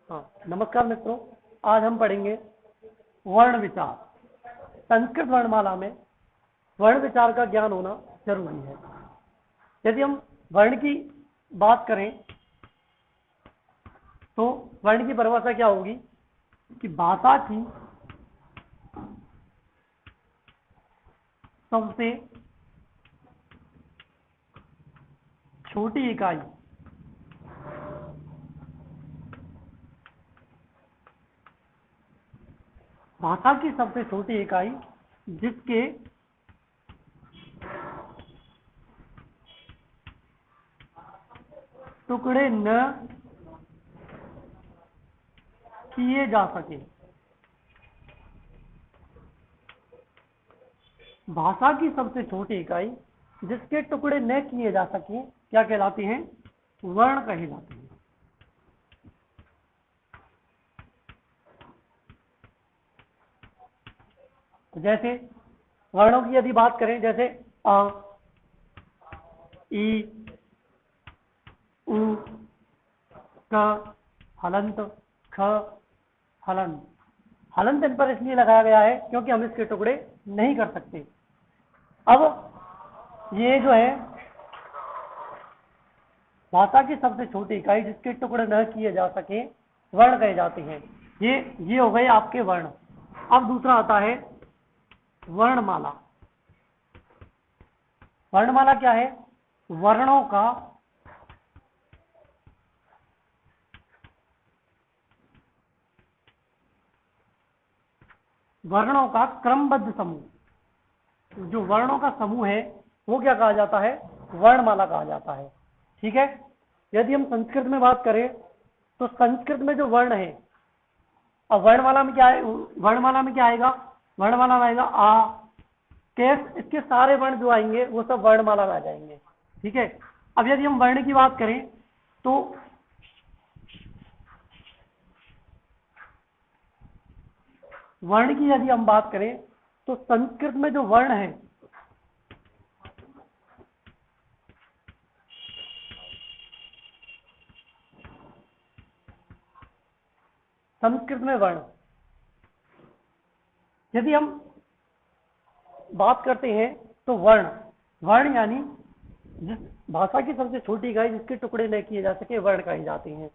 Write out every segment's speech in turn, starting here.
हाँ, नमस्कार मित्रों। आज हम पढ़ेंगे वर्ण विचार। संस्कृत वर्णमाला में वर्ण विचार का ज्ञान होना जरूरी है। यदि हम वर्ण की बात करें तो वर्ण की परिभाषा क्या होगी कि भाषा की सबसे छोटी इकाई भाषा की सबसे छोटी इकाई जिसके टुकड़े न किए जा सके। भाषा की सबसे छोटी इकाई जिसके टुकड़े न किए जा सके क्या कहलाती हैं? वर्ण कहे जाते हैं। जैसे वर्णों की यदि बात करें, जैसे अ, ई, उ, क, हलंत, ख, हलंत। हलंत इन पर इसलिए लगाया गया है क्योंकि हम इसके टुकड़े नहीं कर सकते। अब ये जो है भाषा की सबसे छोटी इकाई जिसके टुकड़े न किए जा सके वर्ण कहे जाते हैं। ये हो गए आपके वर्ण। अब दूसरा आता है वर्णमाला। वर्णमाला क्या है? वर्णों का क्रमबद्ध समूह। जो वर्णों का समूह है वो क्या कहा जाता है? वर्णमाला कहा जाता है। ठीक है। यदि हम संस्कृत में बात करें तो संस्कृत में जो वर्ण है, अब वर्णमाला में क्या है? वर्णमाला में क्या आएगा? वर्णमाला में आएगा आ, केस, इसके सारे वर्ण जो आएंगे वो सब वर्णमाला में आ जाएंगे। ठीक है। अब यदि हम वर्ण की बात करें तो वर्ण की यदि हम बात करें तो संस्कृत में जो वर्ण है, संस्कृत में वर्ण, यदि हम बात करते हैं तो वर्ण वर्ण यानी जिस भाषा की सबसे छोटी इकाई जिसके टुकड़े न किए जा सके वर्ण कहे जाते हैं।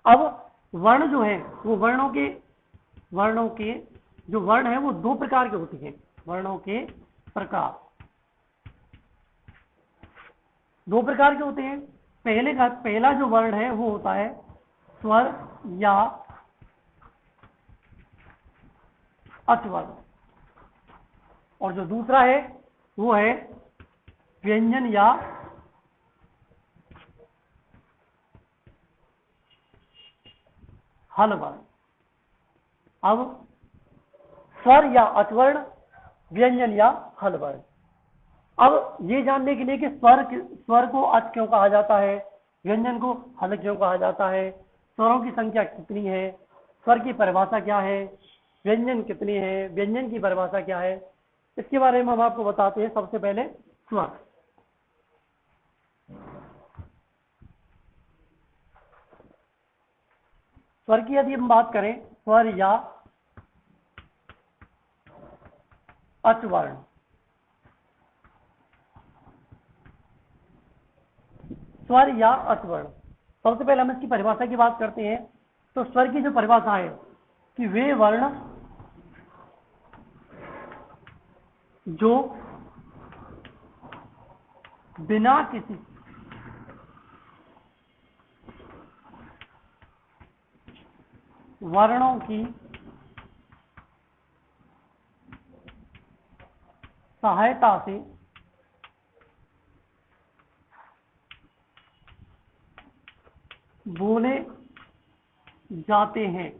अब वर्ण जो है वो वर्णों के जो वर्ण है वो दो प्रकार के होते हैं। वर्णों के प्रकार दो प्रकार के होते हैं। पहला जो वर्ण है वो होता है स्वर या अचवर्ण, और जो दूसरा है वो है व्यंजन या हल वर्ण। अब स्वर या अचवर्ण, व्यंजन या हल वर्ण। अब ये जानने के लिए कि स्वर को अच क्यों कहा जाता है, व्यंजन को हल क्यों कहा जाता है, स्वरों की संख्या कितनी है, स्वर की परिभाषा क्या है, व्यंजन कितने हैं, व्यंजन की परिभाषा क्या है, इसके बारे में हम आपको बताते हैं। सबसे पहले स्वर। स्वर की यदि हम बात करें, स्वर या अचवर्ण। स्वर या अचवर्ण, सबसे पहले हम इसकी परिभाषा की बात करते हैं। तो स्वर की जो परिभाषा है कि वे वर्ण जो बिना किसी वर्णों की सहायता से बोले जाते हैं।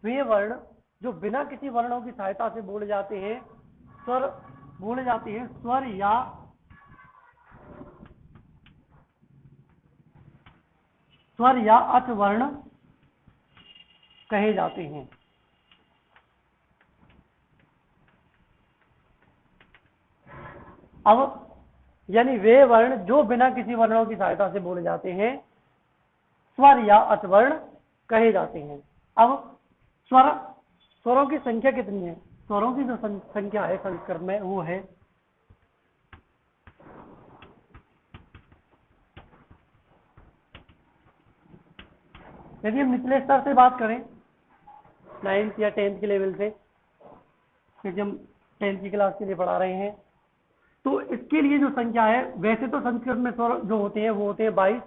वे वर्ण जो बिना किसी वर्णों की सहायता से बोले जाते हैं, स्वर बोले जाते हैं। स्वर या अचवर्ण कहे जाते हैं। अब यानी वे वर्ण जो बिना किसी वर्णों की सहायता से बोले जाते हैं स्वर या अचवर्ण कहे जाते हैं। अब स्वरों की संख्या कितनी है? स्वरों की जो संख्या है संस्कृत में वो है यदि हम निचले स्तर से बात करें 9th या 10th के लेवल से, क्योंकि हम 10th की क्लास के लिए पढ़ा रहे हैं, तो इसके लिए जो संख्या है, वैसे तो संस्कृत में स्वर जो होते हैं वो होते हैं 22,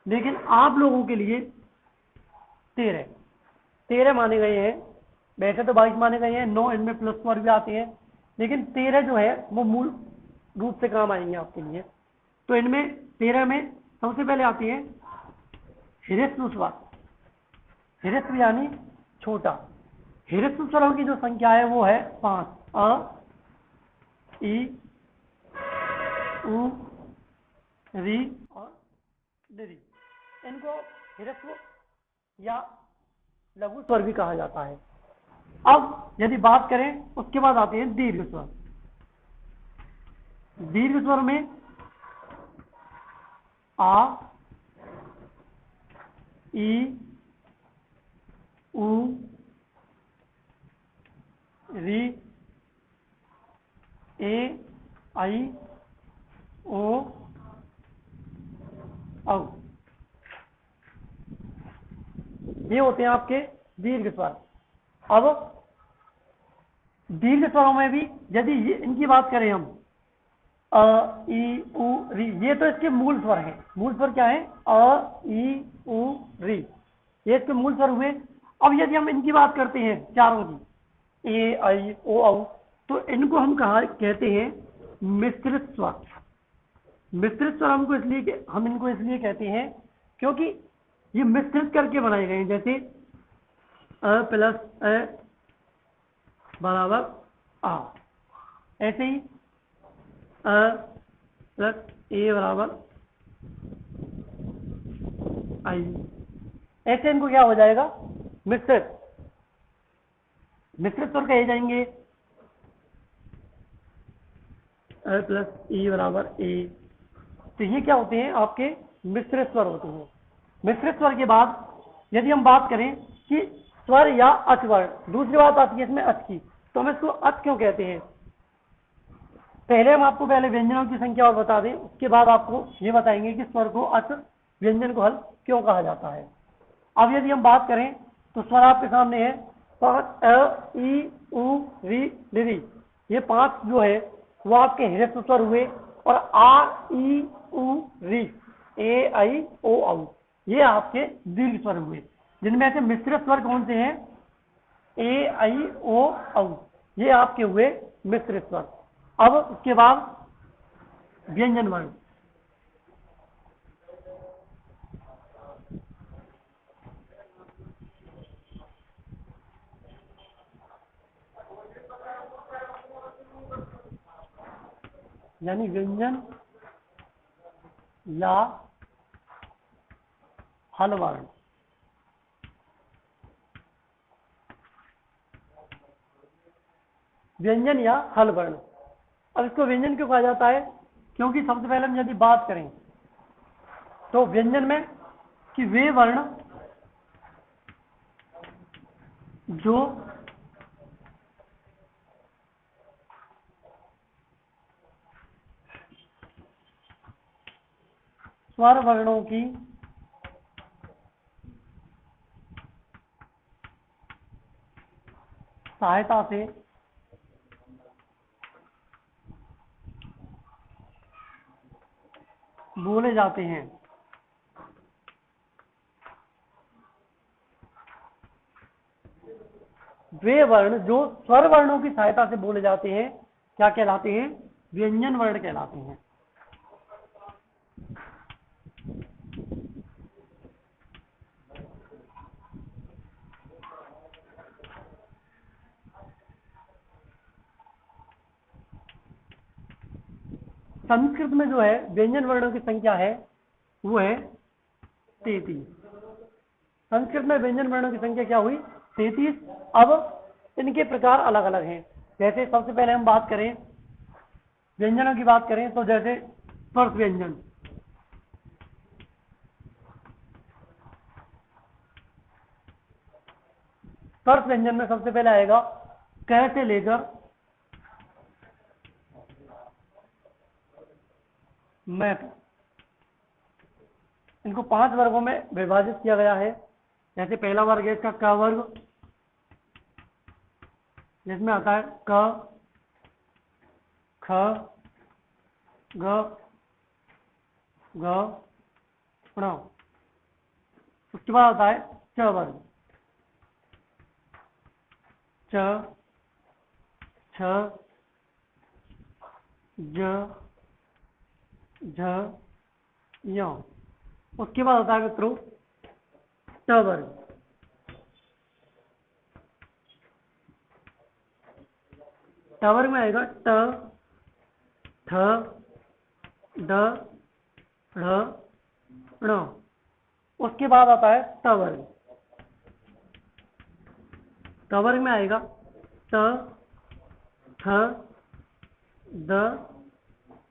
लेकिन आप लोगों के लिए 13 माने गए हैं। वैसे तो 22 माने गए हैं, 9 इनमें प्लस स्वर भी आते हैं, लेकिन 13 जो है वो मूल रूप से काम आएंगे आपके लिए। तो इनमें 13 में सबसे पहले आती है ह्रस्व स्वर, ह्रस्व यानी छोटा। ह्रस्व स्वरों की जो संख्या है वो है 5, अ, ई, उ, री और री। इनको ह्रस्व या लघु स्वर भी कहा जाता है। अब यदि बात करें, उसके बाद आते हैं दीर्घ स्वर। दीर्घ स्वर में आ, ई, उ, री, ए, आई, ओ, औ, ये होते हैं आपके दीर्घ स्वर। अब दीर्घ स्वरों में भी यदि इनकी बात करें हम, अ, ई, उ, री, ये तो इसके मूल स्वर हैं। मूल स्वर क्या है? अ, ई, उ, री, ये इसके मूल स्वर हुए। अब यदि हम इनकी बात करते हैं चारों की, ए, आई, ओ, औ, तो इनको हम कहते हैं मिश्रित स्वर। मिश्रित स्वर हम इनको इसलिए कहते हैं क्योंकि ये मिश्रित करके बनाए गए हैं। जैसे अ प्लस अ बराबर आ, ऐसे ही अ प्लस ए बराबर आई, ऐसे इनको क्या हो जाएगा? मिश्रित स्वर कहे जाएंगे। अ प्लस ई बराबर ए, तो ये क्या होते हैं? आपके मिश्रित स्वर होते हैं। मिश्रित स्वर के बाद यदि हम बात करें कि स्वर या अचवर्ण, दूसरी बात आती है इसमें अच की, तो हम इसको अच क्यों कहते हैं? पहले हम आपको व्यंजनों की संख्या और बता दें, उसके बाद आपको ये बताएंगे कि स्वर को अच, व्यंजन को हल क्यों कहा जाता है। अब यदि हम बात करें तो स्वर आपके सामने है 5, अ, ई, उ, री, री, ये 5 जो है वो आपके ह्रस्व स्वर हुए। और आ, ई, उ, री, ए, आई, ओ, औ, ये आपके दीर्घ स्वर हुए। जिनमें से मिश्रित स्वर कौन से हैं? ए, आई, ओ, औ, ये आपके हुए मिश्रित स्वर। अब उसके बाद व्यंजन वर्ण। यानी व्यंजन या हल वर्ण। व्यंजन या हल वर्ण। अब इसको व्यंजन क्यों कहा जाता है? क्योंकि सबसे पहले हम यदि बात करें तो व्यंजन में कि वे वर्ण जो स्वर वर्णों की सहायता से बोले जाते हैं। वे वर्ण जो स्वर वर्णों की सहायता से बोले जाते हैं क्या कहलाते हैं? व्यंजन वर्ण कहलाते हैं। संस्कृत में जो है व्यंजन वर्णों की संख्या है वो है 33। संस्कृत में व्यंजन वर्णों की संख्या क्या हुई? 33। अब इनके प्रकार अलग अलग हैं। जैसे सबसे पहले हम बात करें व्यंजनों की बात करें तो जैसे स्पर्श व्यंजन, स्पर्श व्यंजन में सबसे पहले आएगा क से लेकर मैं तक। इनको 5 वर्गों में विभाजित किया गया है। जैसे पहला वर्ग है इसका क वर्ग, जिसमें आता है क, ख, ग, घ, ण। उसके बाद आता है च वर्ग, च, छ, ज, झ, य। उसके बाद आता है मित्रों ट वर्ग, ट वर्ग में आएगा ट, ठ, ड, ढ़, ण। उसके बाद आता है ट वर्ग, ट वर्ग में आएगा ट, थ, द,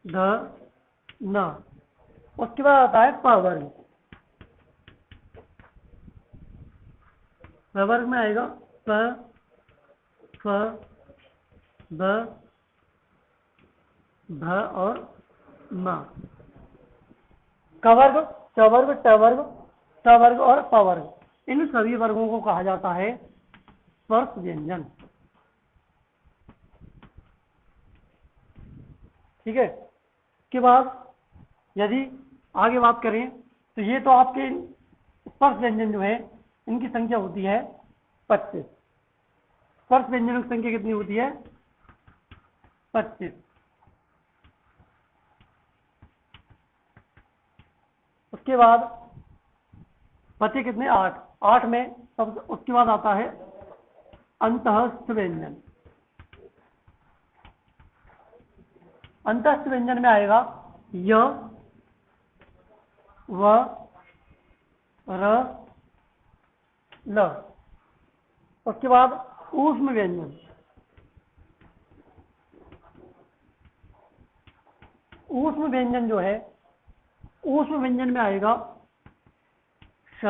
ध, न। उसके बाद आता है प वर्ग, प वर्ग में आएगा प, फ, ब, भ और म। क वर्ग, च वर्ग, ट वर्ग, ट वर्ग और प वर्ग, इन सभी वर्गों को कहा जाता है स्पर्श व्यंजन। ठीक है। इसके बाद यदि आगे बात करें तो ये तो आपके स्पर्श व्यंजन जो है इनकी संख्या होती है 25। स्पर्श व्यंजनों की संख्या कितनी होती है? 25। उसके बाद बचे कितने? 8। 8 में सब उसके बाद आता है अंतःस्थ व्यंजन। अंतःस्थ व्यंजन में आएगा य, व, र, ल। उसके बाद ऊष्म व्यंजन। ऊष्म व्यंजन जो है, ऊष्म व्यंजन में आएगा श,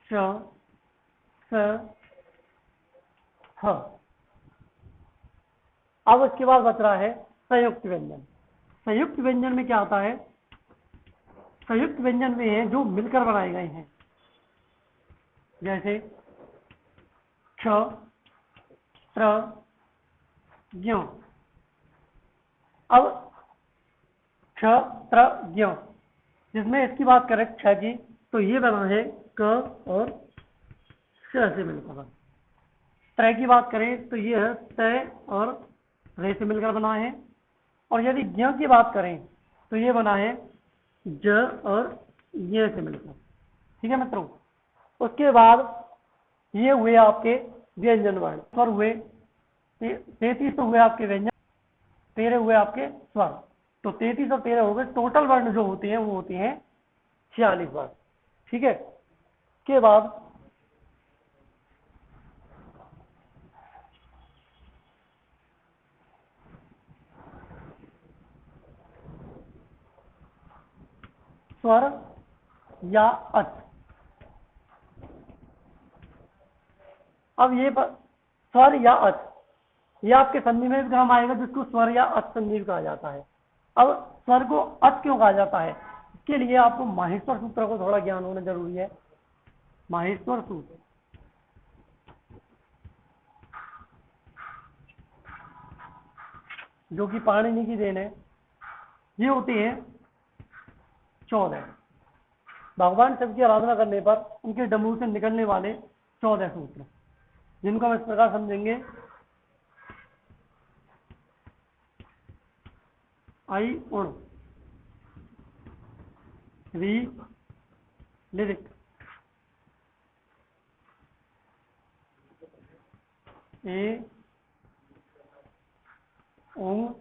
श, स, ह। अब उसके बाद बच रहा है संयुक्त व्यंजन। संयुक्त व्यंजन में क्या आता है? संयुक्त व्यंजन में है जो मिलकर बनाए गए हैं, जैसे क्ष, त्र, ज्ञ। अब क्ष, त्र, ज्ञ, जिसमें इसकी बात करें क्ष की, तो ये बना है क और श से मिलकर। त्र की बात करें तो ये है त और रे से मिलकर बना है। और यदि ज्ञ की बात करें तो ये बना है ज और य से मिलकर। ठीक है मित्रों। उसके बाद ये हुए आपके व्यंजन वर्ण। स्वर हुए 33 तो हुए आपके व्यंजन, 13 हुए आपके स्वर। तो 33 और 13 हो गए। टोटल वर्ण जो होते हैं वो होते हैं 46 वर्ण। ठीक है। के बाद स्वर या अच। अब ये स्वर या अच, ये आपके संधि में भी काम आएगा, जिसको स्वर या अच संधि कहा जाता है। अब स्वर को अच क्यों कहा जाता है? इसके लिए आपको माहेश्वर सूत्र को थोड़ा ज्ञान होना जरूरी है। माहेश्वर सूत्र, जो कि पाणिनि की देन है, ये होती है 14। भगवान शिव की आराधना करने पर उनके डमरू से निकलने वाले 14 सूत्र, जिनको हम इस प्रकार समझेंगे। आई उण, री लिरिक, ए ओंग,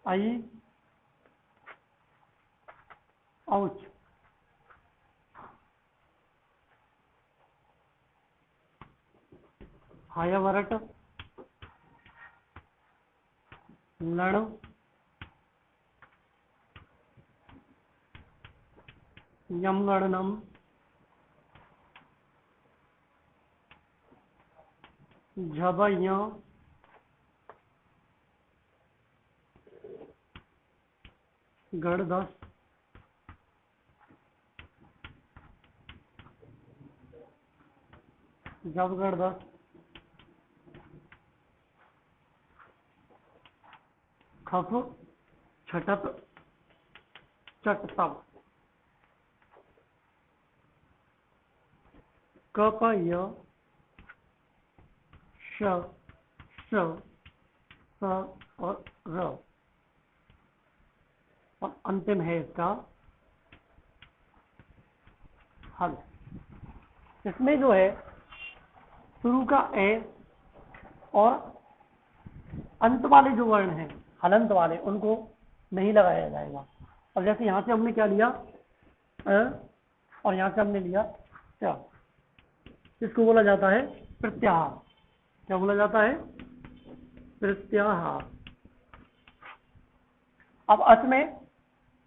आई औच। हायावरट, लण, यम गणनम, झब य गड़ दस जब गड़ दस खप छटप चट तब कप य श स और र और अंतिम है इसका हल। इसमें जो है शुरू का ए और अंत वाले जो वर्ण हैं हलंत वाले उनको नहीं लगाया जाएगा। अब जैसे यहां से हमने क्या लिया और यहां से हमने लिया क्या, इसको बोला जाता है प्रत्याहार। क्या बोला जाता है? प्रत्याहार। अब अच में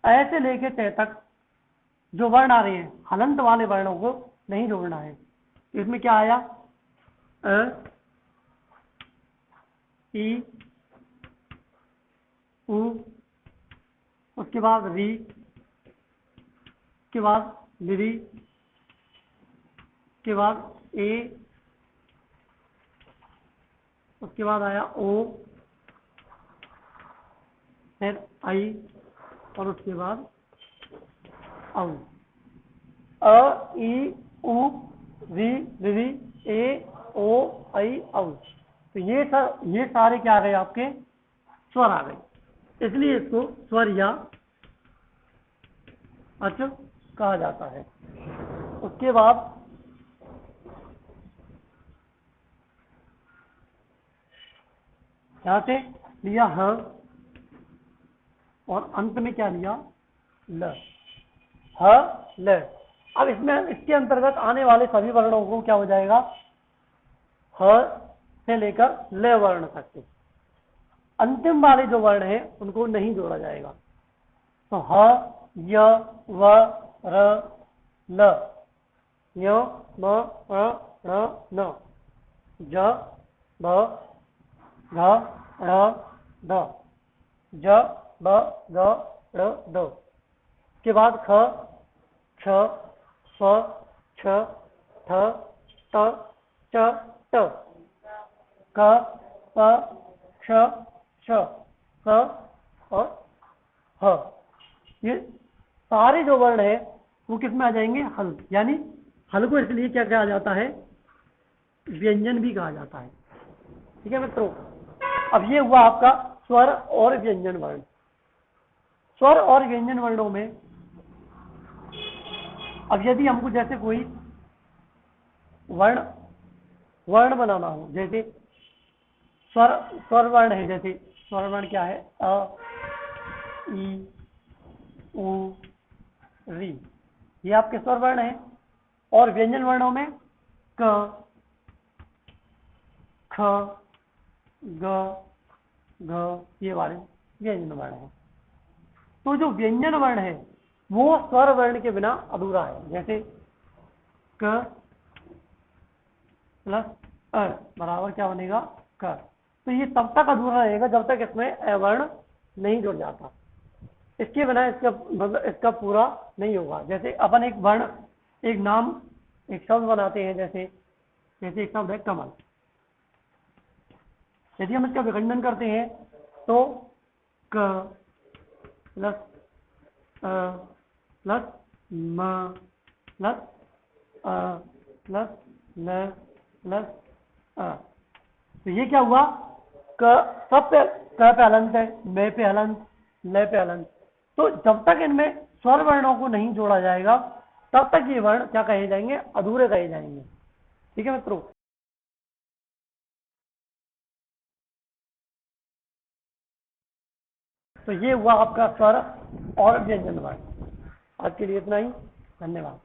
ऐसे लेके तय तक जो वर्ण आ रहे हैं हलंत वाले वर्णों को नहीं जोड़ना है। इसमें क्या आया? ई उ, उसके बाद री, के बाद लिरी, के बाद ए, उसके बाद आया ओ, फिर आई और उसके बाद औ। अ ई उ री लिरी ए ओ आई औ। तो ये सारे क्या आ गए आपके? स्वर आ गए। इसलिए इसको स्वर या अच कहा जाता है। उसके बाद यहां से लिया ह और अंत में क्या लिया? ल। ह ल। अब इसमें इसके अंतर्गत आने वाले सभी वर्णों को क्या हो जाएगा? ह से लेकर ल वर्ण तक के अंतिम वाले जो वर्ण हैं उनको नहीं जोड़ा जाएगा। तो ह य व र ल य म र न ज ब घ ड़ द ज ब ग ड़ द के बाद ख छ स छ ठ त च ट क प श श स और ह। ये सारे जो वर्ण है वो किस में आ जाएंगे? हल। यानी हल को इसलिए क्या कहा जाता है? व्यंजन भी कहा जाता है। ठीक है मित्रों, अब ये हुआ आपका स्वर और व्यंजन वर्ण। स्वर और व्यंजन वर्णों में अब यदि हमको जैसे कोई वर्ण बनाना हो, जैसे स्वर वर्ण है, जैसे स्वर वर्ण क्या है? अ ई उ री, ये आपके स्वर वर्ण है। और व्यंजन वर्णों में क ख ग घ, ये वाले व्यंजन वर्ण है। तो जो व्यंजन वर्ण है वो स्वर वर्ण के बिना अधूरा है। जैसे क प्लस अ बराबर क्या बनेगा? क। तो ये तब तक अधूरा रहेगा जब तक इसमें अवर्ण नहीं जुड़ जाता। इसके बिना इसका मतलब इसका पूरा नहीं होगा। जैसे अपन एक वर्ण, एक नाम, एक शब्द बनाते हैं, जैसे एक शब्द है कमल। यदि हम इसका विखंडन करते हैं तो क प्लस अ प्लस म प्लस अ प्लस ल प्लस अ। तो ये क्या हुआ? क सब पे क पे हलंत है, मे पे हलंत, ल पे हलंत। तो जब तक इनमें स्वर वर्णों को नहीं जोड़ा जाएगा तब तक ये वर्ण क्या कहे जाएंगे? अधूरे कहे जाएंगे। ठीक है मित्रों। तो ये हुआ आपका स्वर और व्यंजन वर्ण। आज के लिए इतना ही। धन्यवाद।